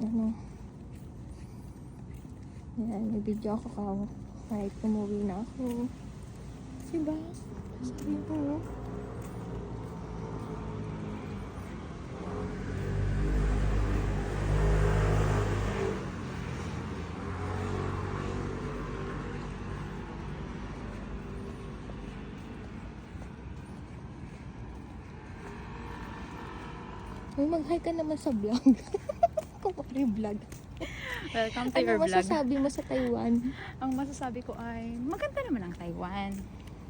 ano. Ayan, may video ako kahit umuwi na ako. Diba? Sabi ko. Ay, mag-hi ka naman sa vlog. Kumari vlog. Welcome to Ano your vlog. masasabi mo sa Taiwan? Ang masasabi ko ay, maganda naman ang Taiwan.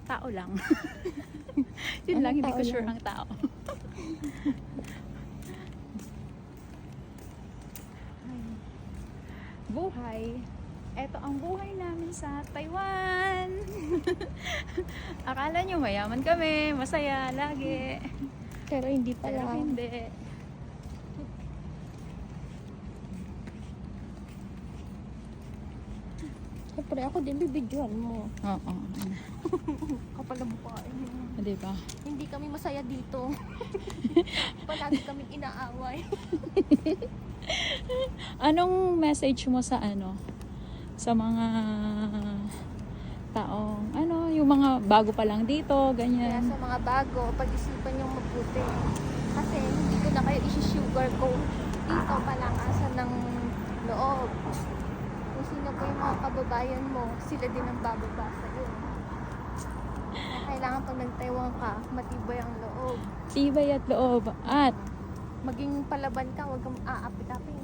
Tao lang. Yun Anong lang, hindi tao ko sure lang? ang tao. Ay. Buhay. Ito ang buhay namin sa Taiwan. Akala nyo mayaman kami, masaya lagi. Pero hindi Pero pala. hindi. Siyempre, ako din bibidyoan mo. Oo. Kapal na bukain mo. Di ba? Hindi kami masaya dito. Palagi kami inaaway. Anong message mo sa sa mga taong yung mga bago pa lang dito, Kaya ganyan. sa mga bago, pag-isipan yung mabuti. Kasi hindi ko na kayo isi-sugar coat. Dito palakasan ng loob. Kung sino po yung mga kababayan mo, sila din ang bababa sa'yo. Kaya kailangan pag nag-Taiwan ka, matibay ang loob. Tibay at loob at Maging palaban ka, huwag kang aapit-apit.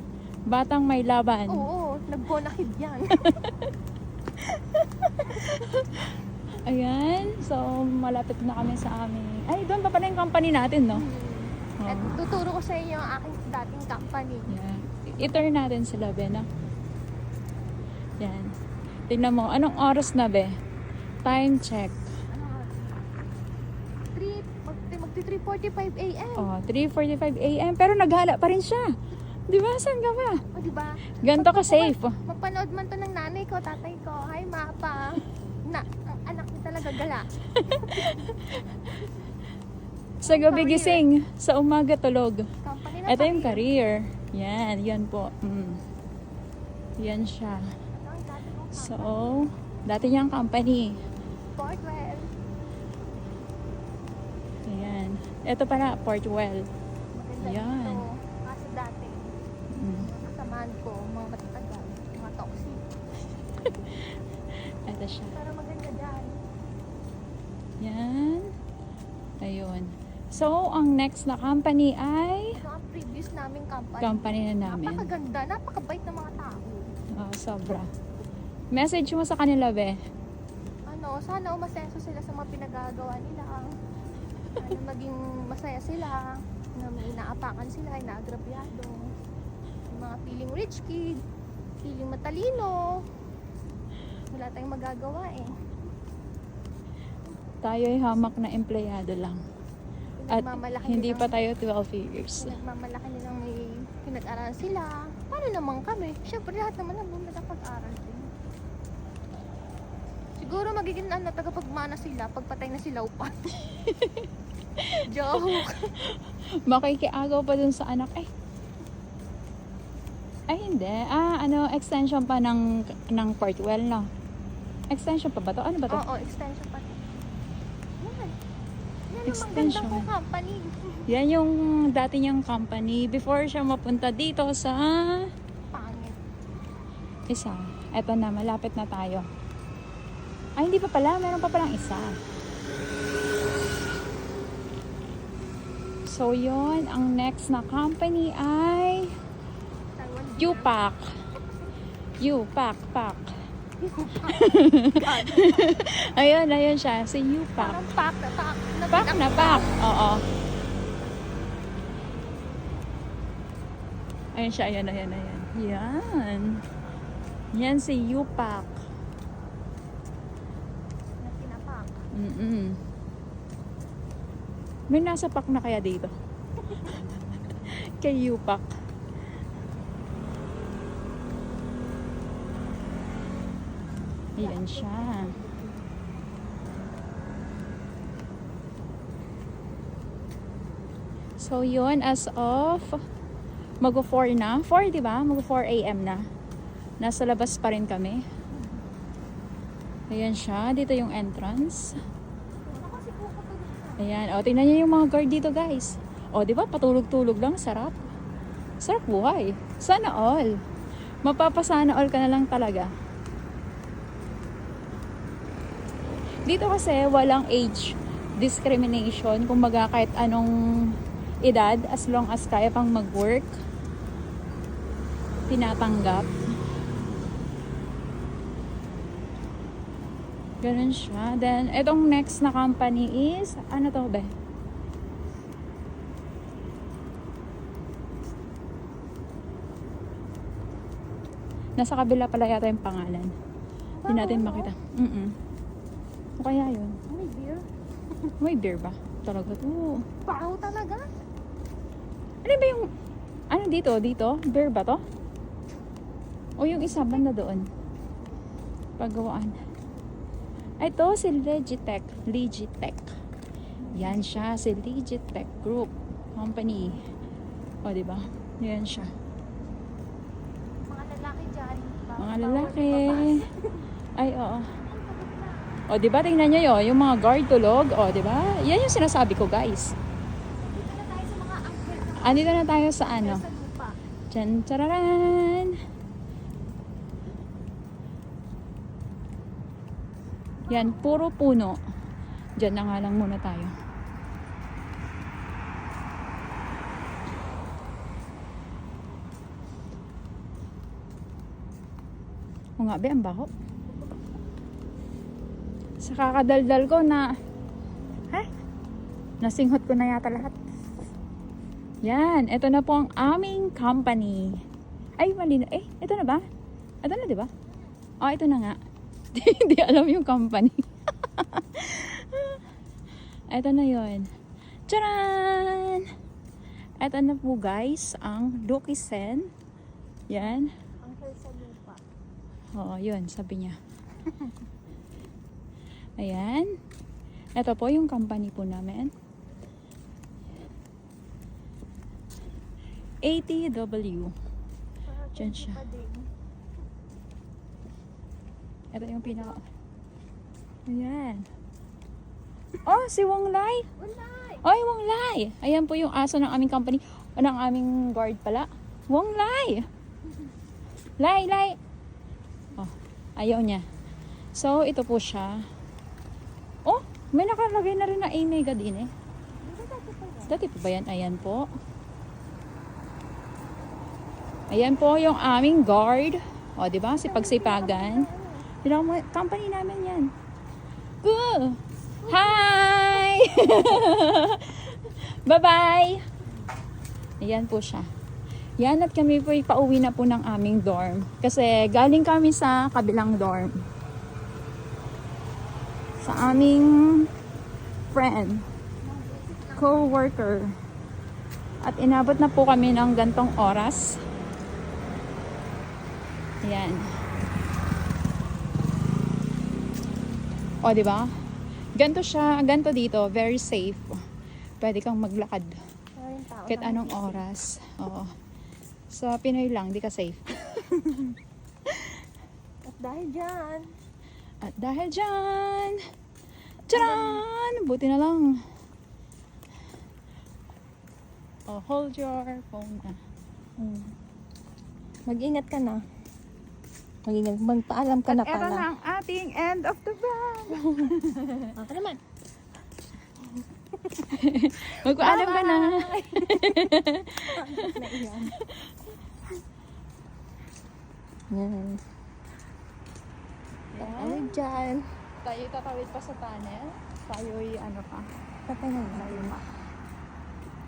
batang may laban. Oo, nagbonakid yan. Ayan, so malapit na kami sa amin. Ay, doon pa pala yung company natin, no? At tuturo ko sa inyo ang aking dating company. Yeah. I-turn natin sila, Be, no? Yan. Tingnan mo, anong oras na, Be? Time check. Magti 3:45 a.m. Oh, 3:45 a.m. Pero naghala pa rin siya. Di ba? Saan ka ba? O, diba? Ganto ka safe. Mapanood man to ng nanay ko, tatay ko. Hi, mapa. Ang anak niya talaga gala. Sa gabi gising, sa umaga tulog. Company na Ito yung career. career. Yan po. Yan siya. Ito ang dati kong So, dati niyang company. Portwell. Ayan. Ito pala, Portwell. Maganda Yan. dito. Kaso dati, Mm. kasamahan ko, mga matatagal, mga toxic. Ito siya. Pero maganda dyan. Yan. Ayun. So, ang next na company ay Ito ang previous naming company. company na namin. Napakaganda, napakabait ng mga tao. Oh, sobra. Message mo sa kanila, Be. Sana umasenso sila sa mga pinagagawa nila. Maging masaya sila, na may inaapakan sila, inaagrabyado. Yung mga feeling rich kid, feeling matalino. Wala tayong magagawa eh. Tayo'y hamak na empleyado lang. At Pinagmamalaki hindi nilang- pa tayo 12 figures. Pinagmamalaki nilang may pinag-aralan sila. Paano naman kami? Siyempre lahat naman ang pag-aral din. Siguro magiging tagapagmana sila pagpatay na sila upan. Joke. Makikiagaw pa dun sa anak. Ay hindi. Extension pa ng Portwell, no? Extension pa ba to? Ano ba to? Oo, extension pa. Yan. Yan ang Extension. magandang kong company. Yan yung dati niyang company before siya mapunta dito sa Pangit. isa. Eto na, malapit na tayo. Ay, hindi pa pala. Meron pa palang isa. So, yun. Ang next na company ay Taiwan. UPAC. UPAC. Ayun siya. Si UPAC. Parang pack na pack. Pack na pack. Oo. Ayun siya. Ayan. Yan. Yan si UPAC. Na pinapak. May nasa pack na kaya dito? Kay UPAC. Ayan siya. So, yun, as of Mag-4 na. 4, di ba? Mag-4 a.m. na. Nasa labas pa rin kami. Ayan siya. Dito yung entrance. Ayan. O, tingnan niyo yung mga guard dito, guys. O, di ba? Patulog-tulog lang. Sarap. Sarap buhay. Sana all. Mapapasana all ka na lang talaga. Dito kasi walang age discrimination. Kumbaga kahit anong edad, as long as kaya pang mag-work, tinatanggap. Ganun siya. Then, etong next na company is, ano to ba? Nasa kabila pala yata yung pangalan. Hindi natin makita. O kaya yun? May beer? May beer ba? Talaga to. Pao talaga? Ano ba yung... Ano dito? Dito? Beer ba to? O yung isa banda doon? Paggawaan. Ay, ito si Legitech. Legitech. Yan siya. Si Legitech Group Company. O, diba? Yan siya. Mga lalaki dyan. Mga lalaki. Ay, oo. O, diba? Tingnan nyo yun. Yung mga guard tulog. O, diba? Yan yung sinasabi ko, guys. Dito na tayo sa mga uncle na Andito na tayo sa ano. sa lupa. Tjan, tararan! Yan, puro puno. Diyan na nga lang muna tayo. O nga, be, ang baho. Sa kakadaldal ko na, nasinghot ko na yata lahat. Yan, ito na po ang aming company. Ay, mali na. Ito na ba? Ito na, di ba? Oh, ito na nga. Hindi alam yung company. Ito na yon. Tcharan! Ito na po guys, ang Dokisen. Yan. Uncle sa lupa. Oo, yun, sabi niya. Ayan. Ito po yung company po namin. ATW. Diyan siya. Ito yung pinaka... Ayan. Oh, si Wong Lai. Walay! Oy, Wong Lai. Ayan po yung aso ng aming company. O, ng aming guard pala. Wong Lai. Lai, Lai. Oh, ayaw niya. So, ito po siya. Oh, may nakalagay na rin na A-Mega din eh. Dati po ba yan? Ayan po. Ayan po yung aming guard. O, di ba? Si Pagsipagan. Yun ang company namin yan. Good. Hi! Bye-bye! Ayan po siya. Yan, at kami po pauwi na po ng aming dorm. Kasi galing kami sa kabilang dorm. Sa aming friend. Co-worker. At inabot na po kami ng gantong oras. Ayan. O, di ba? Ganto siya, ganto dito, very safe. Pwede kang maglakad kahit anong oras. Oo. Sa Pinoy lang, di ka safe. At dahil dyan, At dahil dyan, tcharan! Buti na lang. Oh, hold your phone. mag-ingat ka na. Mag-ingat, magpaalam ka na At eto pala. na ang ating end of the vlog. Ako naman. Magpaalam ka na. Naiyan. Yan. Ano dyan? Tayo tatawid pa sa tunnel. Tayo'y ano pa. Patay na yun.